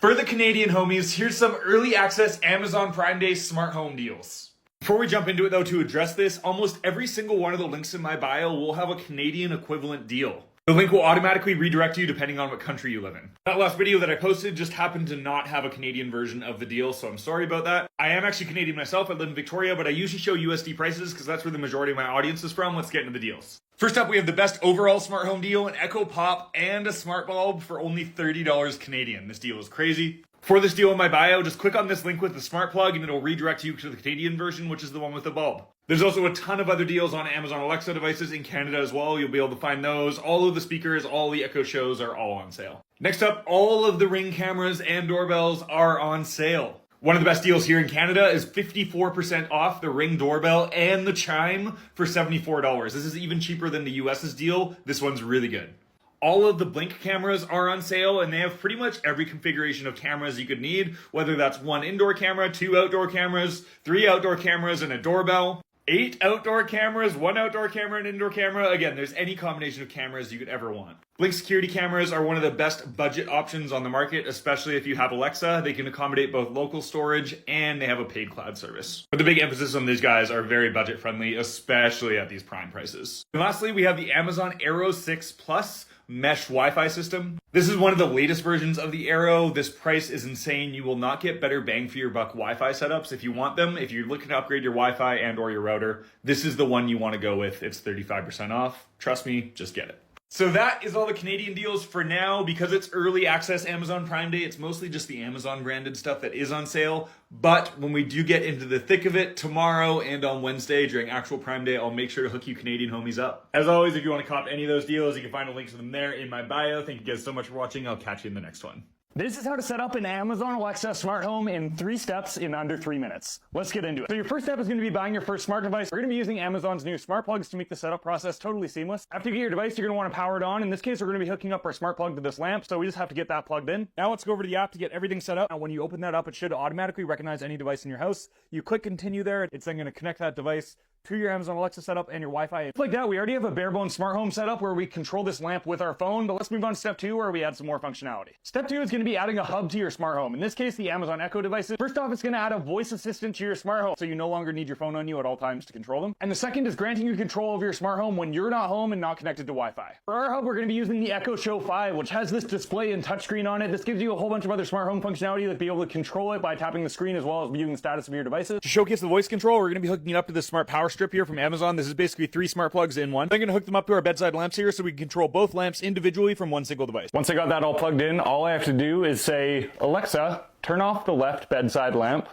For the Canadian homies, here's some early access Amazon Prime Day smart home deals. Before we jump into it though, to address this, almost every single one of the links in my bio will have a Canadian equivalent deal. The link will automatically redirect you depending on what country you live in. That last video that I posted just happened to not have a Canadian version of the deal, so I'm sorry about that. I am actually Canadian myself, I live in Victoria, but I usually show USD prices because that's where the majority of my audience is from. Let's get into the deals. First up, we have the best overall smart home deal, an Echo Pop and a smart bulb for only $30 Canadian. This deal is crazy. For this deal in my bio, just click on this link with the smart plug and it'll redirect you to the Canadian version, which is the one with the bulb. There's also a ton of other deals on Amazon Alexa devices in Canada as well. You'll be able to find those. All of the speakers, all the Echo shows are all on sale. Next up, all of the Ring cameras and doorbells are on sale. One of the best deals here in Canada is 54% off the Ring doorbell and the Chime for $74. This is even cheaper than the US's deal. This one's really good. All of the Blink cameras are on sale and they have pretty much every configuration of cameras you could need, whether that's one indoor camera, 2 outdoor cameras, 3 outdoor cameras, and a doorbell, 8 outdoor cameras, 1 outdoor camera, and indoor camera. Again, there's any combination of cameras you could ever want. Blink security cameras are one of the best budget options on the market, especially if you have Alexa. They can accommodate both local storage and they have a paid cloud service. But the big emphasis on these guys are very budget friendly, especially at these prime prices. And lastly, we have the Amazon Eero 6 Plus mesh Wi-Fi system. This is one of the latest versions of the Eero. This price is insane. You will not get better bang for your buck Wi-Fi setups. If you want them, if you're looking to upgrade your Wi-Fi and or your router, this is the one you want to go with. It's 35% off. Trust me, just get it. So that is all the Canadian deals for now. Because it's early access Amazon Prime Day, it's mostly just the Amazon branded stuff that is on sale. But when we do get into the thick of it tomorrow and on Wednesday during actual Prime Day, I'll make sure to hook you Canadian homies up. As always, if you want to cop any of those deals, you can find a link to them there in my bio. Thank you guys so much for watching. I'll catch you in the next one. This is how to set up an Amazon Alexa smart home in 3 steps in under 3 minutes. Let's get into it. So your first step is going to be buying your first smart device. We're going to be using Amazon's new smart plugs to make the setup process totally seamless. After you get your device, you're going to want to power it on. In this case, we're going to be hooking up our smart plug to this lamp, so we just have to get that plugged in. Now let's go over to the app to get everything set up. Now when you open that up, it should automatically recognize any device in your house. You click continue there. It's then going to connect that device to your Amazon Alexa setup and your Wi-Fi. Like that, we already have a bare bones smart home setup where we control this lamp with our phone, but let's move on to step 2 where we add some more functionality. Step 2 is going to be adding a hub to your smart home. In this case, the Amazon Echo devices. First off, it's going to add a voice assistant to your smart home, so you no longer need your phone on you at all times to control them. And the second is granting you control over your smart home when you're not home and not connected to Wi-Fi. For our hub, we're going to be using the Echo Show 5, which has this display and touchscreen on it. This gives you a whole bunch of other smart home functionality to be able to control it by tapping the screen as well as viewing the status of your devices. To showcase the voice control, we're going to be hooking it up to this smart power strip here from Amazon. This is basically 3 smart plugs in one. I'm going to hook them up to our bedside lamps here so we can control both lamps individually from one single device. Once I got that all plugged in, all I have to do is say, Alexa, turn off the left bedside lamp.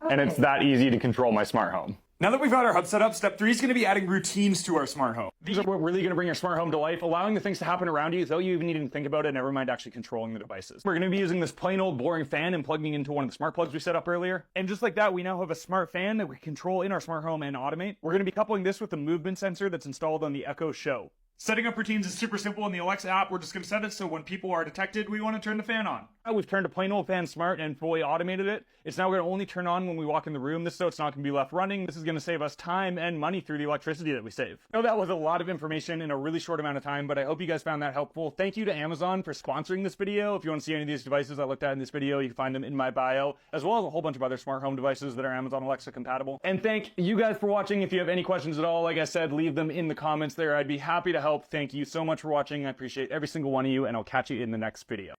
And it's that easy to control my smart home. Now that we've got our hub set up, step 3 is going to be adding routines to our smart home. These are what really going to bring your smart home to life, allowing the things to happen around you without you even needing to think about it, never mind actually controlling the devices. We're going to be using this plain old boring fan and plugging into one of the smart plugs we set up earlier. And just like that, we now have a smart fan that we control in our smart home and automate. We're going to be coupling this with the movement sensor that's installed on the Echo Show. Setting up routines is super simple in the Alexa app. We're just going to set it so when people are detected, we want to turn the fan on. We've turned a plain old fan smart and fully automated it. It's now going to only turn on when we walk in the room. This so it's not going to be left running. This is going to save us time and money through the electricity that we save. I know that was a lot of information in a really short amount of time, but I hope you guys found that helpful. Thank you to Amazon for sponsoring this video. If you want to see any of these devices I looked at in this video, you can find them in my bio, as well as a whole bunch of other smart home devices that are Amazon Alexa compatible. And thank you guys for watching. If you have any questions at all, like I said, leave them in the comments there. I'd be happy to help. Thank you so much for watching. I appreciate every single one of you, and I'll catch you in the next video.